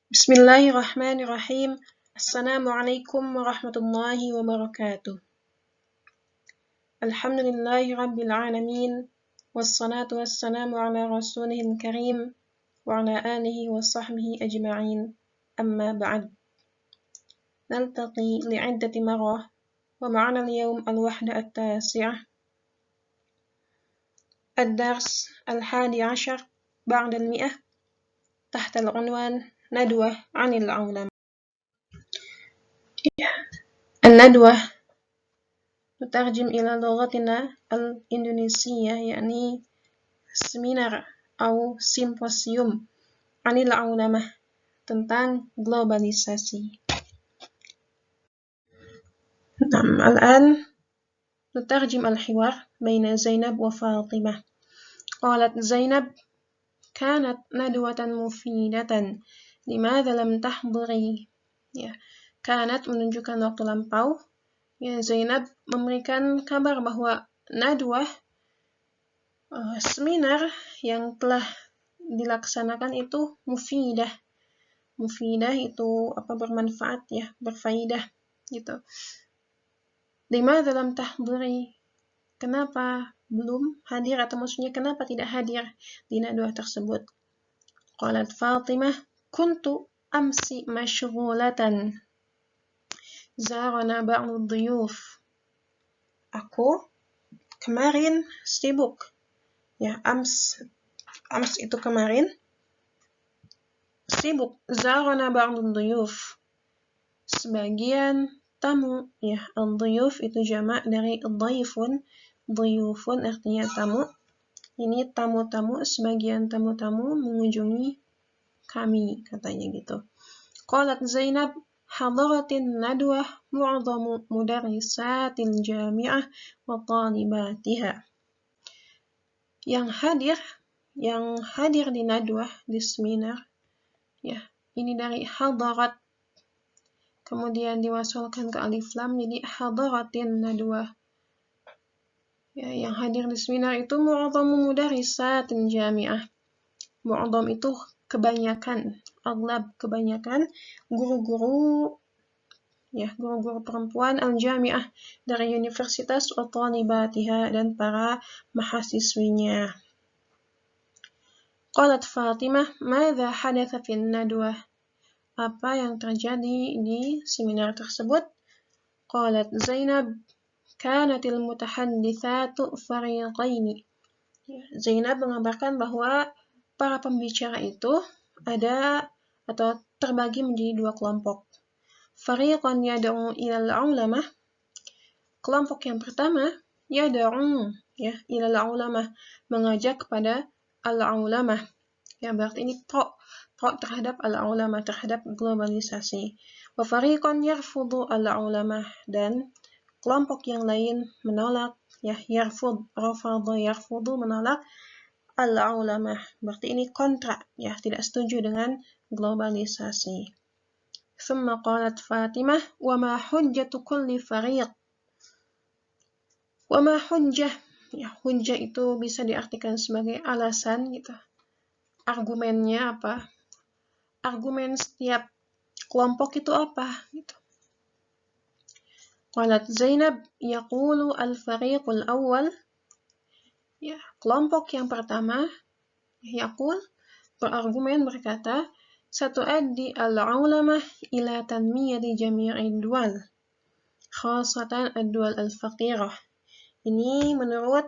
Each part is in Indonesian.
Bismillahirrahmanirrahim. Assalamualaikum warahmatullahi wabarakatuh. Alhamdulillahi rabbil alamin. Wassalatu wassalamu ala rasulihil karim wa ala alihi wa sahbihi ajma'in. Amma ba'd. Naltaqi li'iddati marrah wa ma'ana al-yawm al-wahda at-tasi'ah. Ad-dars al-hadi ashar ba'da al-mi'ah tahta al-unwan ندوة عن العلماء. الندوة نترجم إلى لغتنا الإندونيسية يعني seminar أو simposium عن العلماء tentang globalisasi. الآن نترجم الحوار بين زينب وفاطمة. قالت زينب: كانت ندوة مفيدة. لماذا لم تحضري؟ Kanat menunjukkan waktu lampau. Zainab memberikan kabar bahwa nadwah, seminar yang telah dilaksanakan itu mufidah. Mufidah itu bermanfaat berfaidah gitu. Limadza lam tahdhuri? Kenapa belum hadir, atau maksudnya kenapa tidak hadir di nadwah tersebut? Qalat Fatimah: kuntu amsi masyghulatan. Zarana ba'd dhuyuf. Aku kemarin sibuk. Ams itu kemarin sibuk. Zarana ba'd dhuyuf. Sebagian tamu, al-dhuyuf itu jamak dari dhaifun. Dhuyufun artinya tamu. Ini tamu-tamu, sebagian tamu-tamu mengunjungi kami, katanya gitu. Qalat Zainab: hadaratin nadwah mu'adhamu mudarrisatil jami'ah wa talibatiha. Yang hadir di nadwah, di seminar, ini dari hadarat, kemudian diwasalkan ke alif lam, jadi hadaratin nadwah. Yang hadir di seminar itu mu'adhamu mudarrisatil jami'ah. Mu'adham itu kebanyakan, aglab kebanyakan guru-guru perempuan al-jami'ah dari universitas wa talibatiha dan para mahasiswinya. Qalat Fatimah: madza hadatha fin nadwah? Apa yang terjadi di seminar tersebut? Qalat Zainab: kanatil mutahadditsatu fariqaini. Zainab mengabarkan bahwa para pembicara itu ada atau terbagi menjadi dua kelompok. Fariqan yad'u ilal ulama. Kelompok yang pertama yad'u ilal ulama, mengajak kepada al-ulama. Berarti ini pro terhadap al-ulama, terhadap globalisasi. Wa fariqan yarfudu al-ulama, dan kelompok yang lain menolak, yarfudu menolak al-ulama. Berarti ini kontra, tidak setuju dengan globalisasi. Thumma qalat Fatimah: wa ma hujjatu kulli fariq. Wa ma hujjah. Hujjah itu bisa diartikan sebagai alasan gitu. Argumennya apa? Argumen setiap kelompok itu apa gitu. Qalat Zainab: yaqulu al-fariqul awwal. Kelompok yang pertama yaqul berargumen, berkata, satuaddi al-ulamah ila tanmiyati jami'id dual, khasatan ad-dual al-faqirah. Ini menurut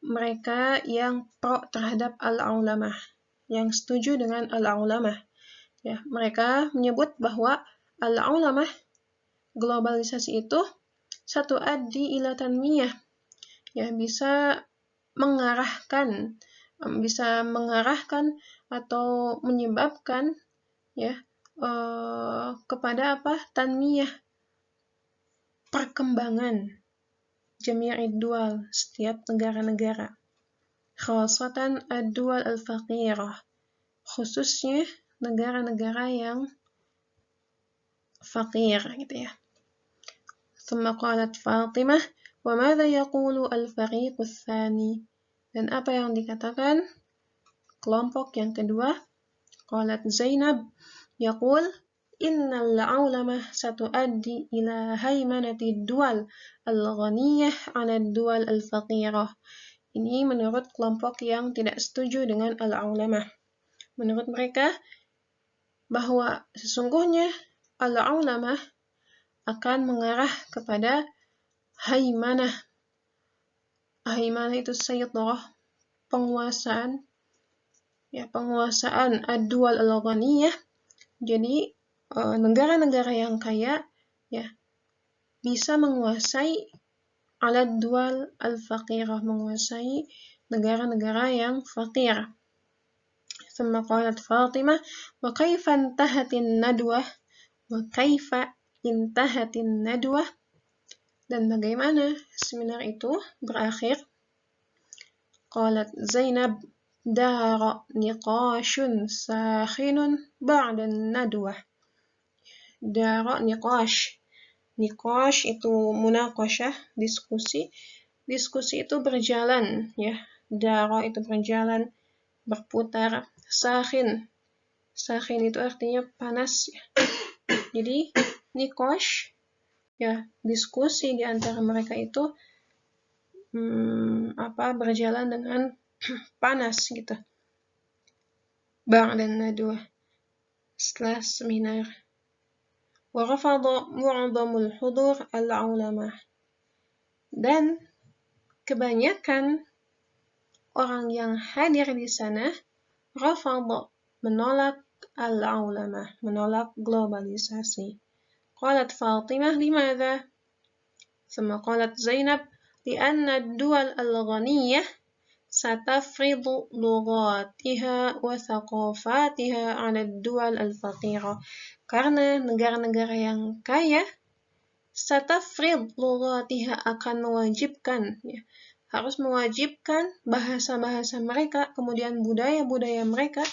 mereka yang pro terhadap al-ulamah, yang setuju dengan al-ulamah. Mereka menyebut bahwa al-ulamah, globalisasi itu satuaddi ila tanmiyah, bisa mengarahkan atau menyebabkan kepada tanmiyah, perkembangan jami'id dual, setiap negara-negara. Khasatan ad-dual al-faqirah, khususnya negara-negara yang fakir gitu ya. Thumma qalat Fatimah: wa madza yaqulu al-fariq ats-tsani? Dan apa yang dikatakan kelompok yang kedua? Qalat Zainab: يقول إن العولمة ستؤدي إلى هيمنة الدول الغنية على الدول الفقيرة. Ini menurut kelompok yang tidak setuju dengan al-aulamah. Menurut mereka bahwa sesungguhnya al-aulamah akan mengarah kepada haimanah. Haimanah itu sayyidah, penguasaan, ya, penguasaan ad-dual al-ghaniyah. Jadi negara-negara yang kaya ya bisa menguasai al-dual al-faqirah, menguasai negara-negara yang fakir. ثم قالت فاطمة وكيف انتهت الندوة وكيف انتهت الندوة dan bagaimana seminar itu berakhir. قالت زينب دار نقاش ساخن بعد الندوة. دار نقاش itu munaqashah, diskusi. Diskusi itu berjalan ya. Dara itu berjalan, berputar. Sakhin itu artinya panas ya. Jadi nikosh ya, diskusi di antara mereka itu berjalan dengan panas gitu. Ba'da nadwa, setelah seminar. Wa rafadha mu'dhamul hudur al-ulama. Dan kebanyakan orang yang hadir di sana rafadha, menolak al-ulama, menolak globalisasi. Qalat Fatimah limadha? ثم قالت زينب لأن الدول الغنية ستفرض لغاتها وثقافاتها على الدول الفقيرة. Karena negara-negara yang kaya satafrid lughatiha akan mewajibkan ya, harus mewajibkan bahasa-bahasa mereka, kemudian budaya-budaya mereka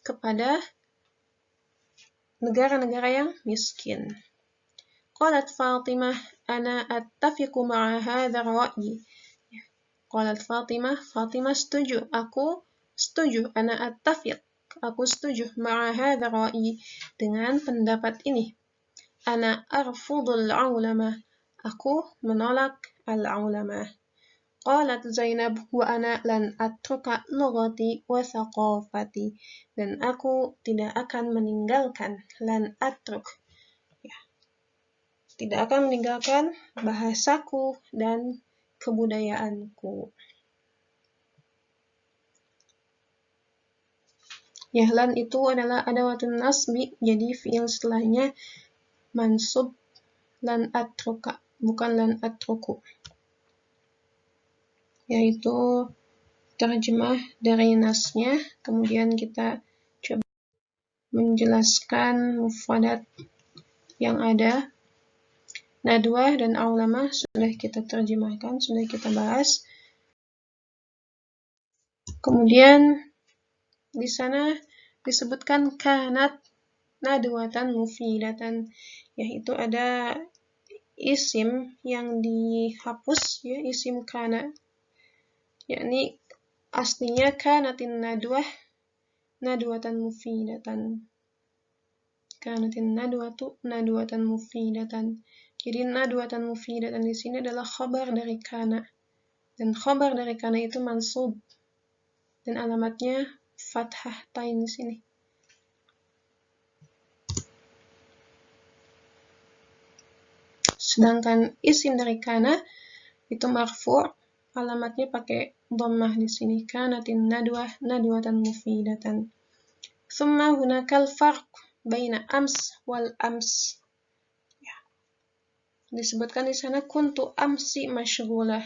kepada negara-negara yang miskin. Qalat Fatimah ana attafiqu ma'a hadha ar-ra'yi. Qalat Fatimah setuju, aku setuju, ana attafiq, aku setuju ma'a hadha ar-ra'yi, dengan pendapat ini. Ana arfudul ulama, aku menolak al-ulama. Qalat Zainab wa ana lan atruka lughati wa thaqafati, dan aku tidak akan meninggalkan, lan atruk ya, tidak akan meninggalkan bahasaku dan kebudayaanku. Ya, lan itu adalah adawatun nasbi, jadi fi'il setelahnya mansub, lan atruka, bukan lan atruku. Yaitu terjemah dari nasnya, kemudian kita coba menjelaskan mufradat yang ada. Nadwah dan ulama sudah kita terjemahkan, sudah kita bahas. Kemudian di sana disebutkan kanat nadwatan mufidatan, yaitu ada isim yang dihapus ya, isim kana, yakni aslinya kanatin nadwah nadwatan mufidatan. Kanatin nadwatu nadwatan mufidatan. Jadi nadwatan mufidatan di sini adalah khabar dari kana, dan khabar dari kana itu mansub dan alamatnya fathah tain di sini. Sedangkan isim dari kana itu marfu', alamatnya pakai dhammah di sini. Kanatin nadwah nadwatan mufidatan. Thumma hunakal farq baina ams wal ams. Ya. Disebutkan di sana kuntu amsi masyghulah.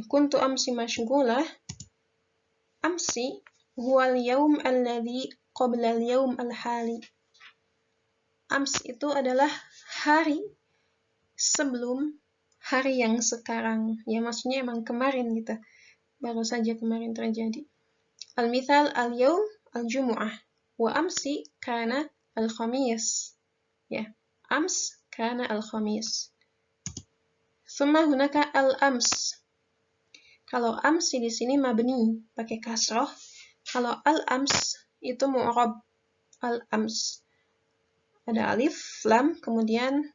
Kuntu amsi masyghulah. Amsi huwa al-yawm alladhi qabla al-yawm al-hali. Ams itu adalah hari sebelum hari yang sekarang. Ya, maksudnya emang kemarin gitu. Baru saja kemarin terjadi. Al-mithal al-yawm al-jumu'ah. Wa amsi kana al-khamis. Ya, ams kana al-khamis. Thumma hunaka al-ams. Kalau amsi di sini mabni pakai kasroh. Kalau al-ams itu mu'rab al-ams. Ada alif, lam, kemudian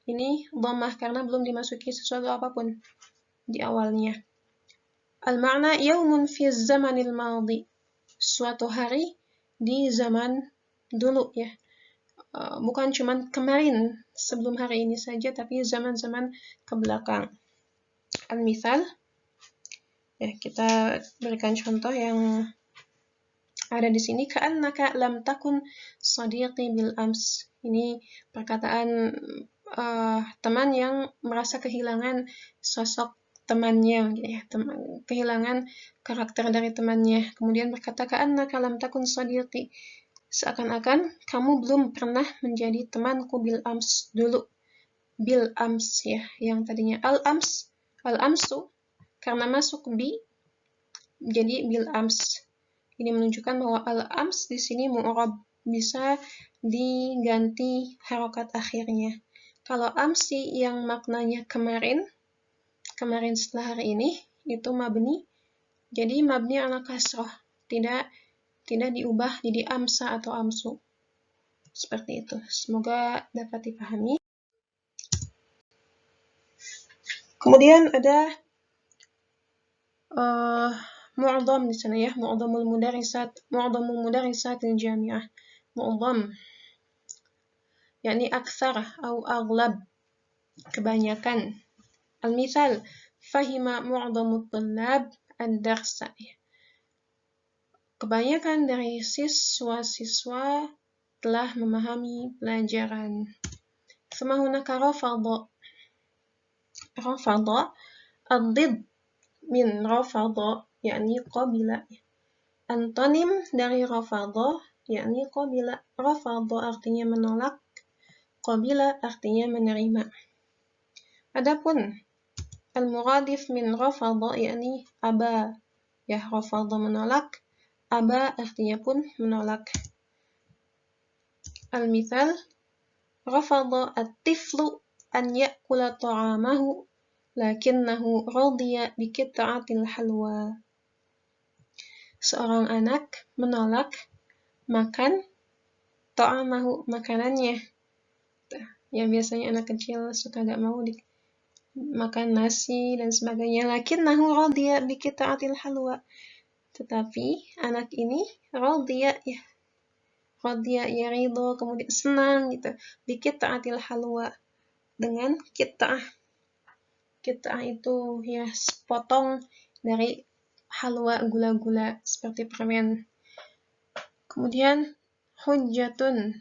ini dhammah karena belum dimasuki sesuatu apapun di awalnya. Al-ma'na yaumun fi zamanil madhi. Suatu hari di zaman dulu ya. Bukan cuman kemarin sebelum hari ini saja, tapi zaman-zaman ke belakang. Al-mithal, ya kita berikan contoh yang ada di sini. Ka'annaka lam takun sadiqi bil ams. Ini perkataan teman yang merasa kehilangan sosok temannya, ya, kehilangan karakter dari temannya. Kemudian berkata ka'annaka lam takun sadiqi. Seakan-akan kamu belum pernah menjadi temanku bil ams dulu. Bil ams ya, yang tadinya al-ams, al-amsu karena masuk bi jadi bil ams. Ini menunjukkan bahwa al-ams di sini mu'rab, bisa diganti harokat akhirnya. Kalau amsi yang maknanya kemarin setelah hari ini, itu mabni. Jadi mabni ala kasroh, tidak diubah jadi amsa atau amsu. Seperti itu. Semoga dapat dipahami. Kemudian ada mu'adham di sana ya, mu'adhamul mudarisat al-jami'ah. Mu'adham yakni aktsar atau aghlab, kebanyakan. Al-mithal fahima mu'adhamut thullab ad-darsa. Kebanyakan dari siswa-siswa telah memahami pelajaran. Thumma hunaka rafadha. Rafadha ad-didd min rafadha yakni qabila. Antonim dari rafadha yakni qabila. Rafadha artinya menolak, qabila artinya menerima. Adapun al-muradif min rafadha yakni aba. Ya, rafadha menolak, aba artinya pun menolak. Al-mithal rafadha at-tiflu an ya'kula ta'amahu lakinnahu radiya bi qit'atil halwa. Seorang anak menolak makan ta'amahu, makanannya. Ya, biasanya anak kecil suka gak mau makan nasi dan sebagainya. Lakinnahu radiya bi qit'atil halwa. Tetapi anak ini radiya ya. Radiya ya ridho, kemudian senang gitu. Bi qit'atil halwa, dengan qit'ah. Qit'ah itu ya sepotong dari halwa, gula-gula seperti permen. Kemudian hujjatun,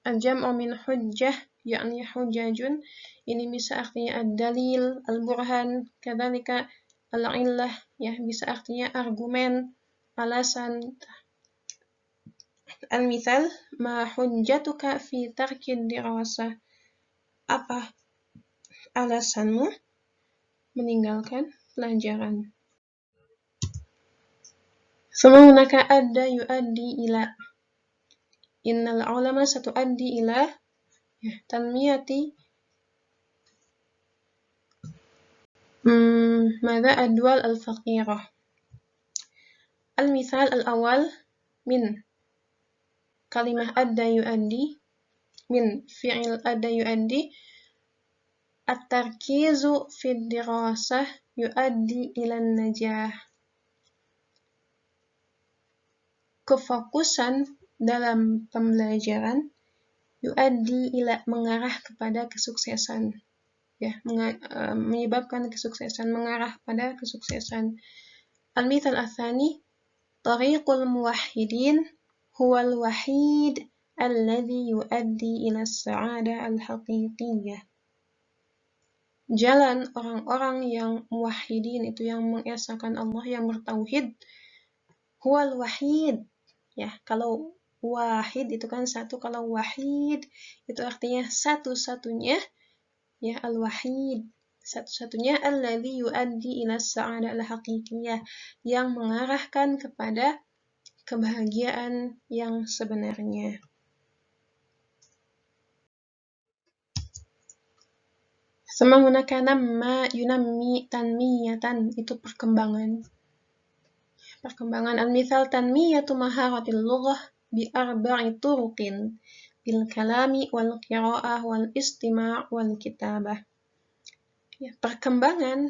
al-jam'u min hujjah yakni hujjajun. Ini bisa artinya ad-dalil, al-burhan, kadzalika al-illah ya, bisa artinya argumen, alasan. Al-mithal ma hujjatuka fi tarki dirasah. Apa alasanmu meninggalkan pelajaran? Semuanya adda yuaddi ila. Innal ulama satuaddi ila tanmiyati ماذا الدول الفقيرة. المثال الأول من كلمة أدى يؤدي، من فعل أدى يؤدي. التركيز في الدراسة يؤدي إلى النجاح. Kefokusan dalam pembelajaran yuaddi ila, mengarah kepada kesuksesan. Ya, menyebabkan kesuksesan, mengarah pada kesuksesan. Al-mithal ats-tsani tariqul muwahhidin huwal wahid alladhi yuaddi ila as-sa'adah al-haqiqiyyah. Jalan orang-orang yang muwahhidin, itu yang mengesahkan Allah, yang bertauhid. Huwal wahid. Ya, kalau wahid itu kan satu, kalau wahid itu artinya satu-satunya. Ya, al-wahid, satu-satunya. Alladzi yuaddi ila as-sa'adah al-haqiqiyyah, yang mengarahkan kepada kebahagiaan yang sebenarnya. Sama hunaka namma yunammi tanmiyatan, itu perkembangan. Al-mithal tanmiyatu maharatil lughah bi'arba'i turuqin bil kalami wal qira'ah wal istima' wal kitabah. Ya, perkembangan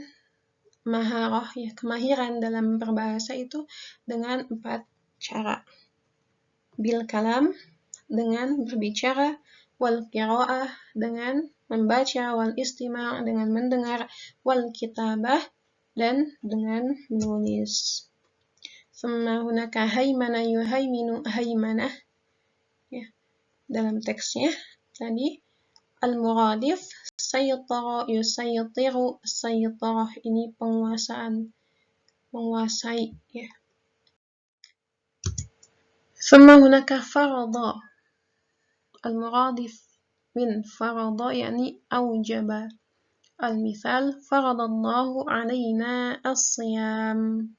maharah, ya, kemahiran dalam berbahasa itu dengan 4 cara. Bil kalam, dengan berbicara, wal qira'ah, dengan membaca, wal istima' dengan mendengar, wal kitabah, dan dengan menulis. Thumma hunaka haymana yuhayminu haymanah. Ya, dalam teksnya tadi al-muradif sayyatara yusayatiru sayyatarah, ini penguasaan, menguasai, ya. Thumma hunaka farada, al-muradif min farada yani awjaba. Al-mithal faradallahu alaina as-siyam.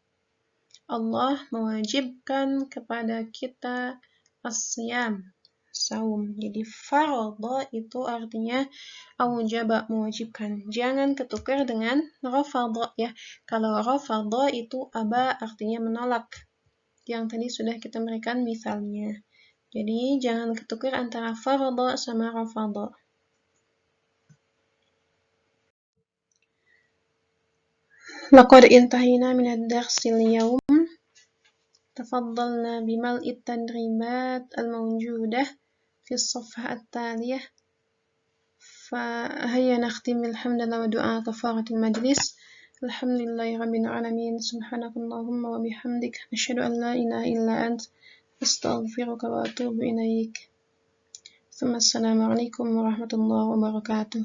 Allah mewajibkan kepada kita as-siyam, saum. Jadi farada itu artinya aujaba, mewajibkan. Jangan ketukar dengan rafada, ya. Kalau rafada itu aba, artinya menolak. Yang tadi sudah kita berikan misalnya. Jadi jangan ketukar antara farada sama rafada. Laqad intahina min ad-darsil yawm. تفضلنا بملء التدريبات الموجودة في الصفحة التالية. فهيا نختم الحمد لله ودعاء كفارة المجلس. الحمد لله رب العالمين، سبحانك اللهم وبحمدك، أشهد أن لا إله إلا أنت، أستغفرك وأتوب إليك. ثم السلام عليكم ورحمة الله وبركاته.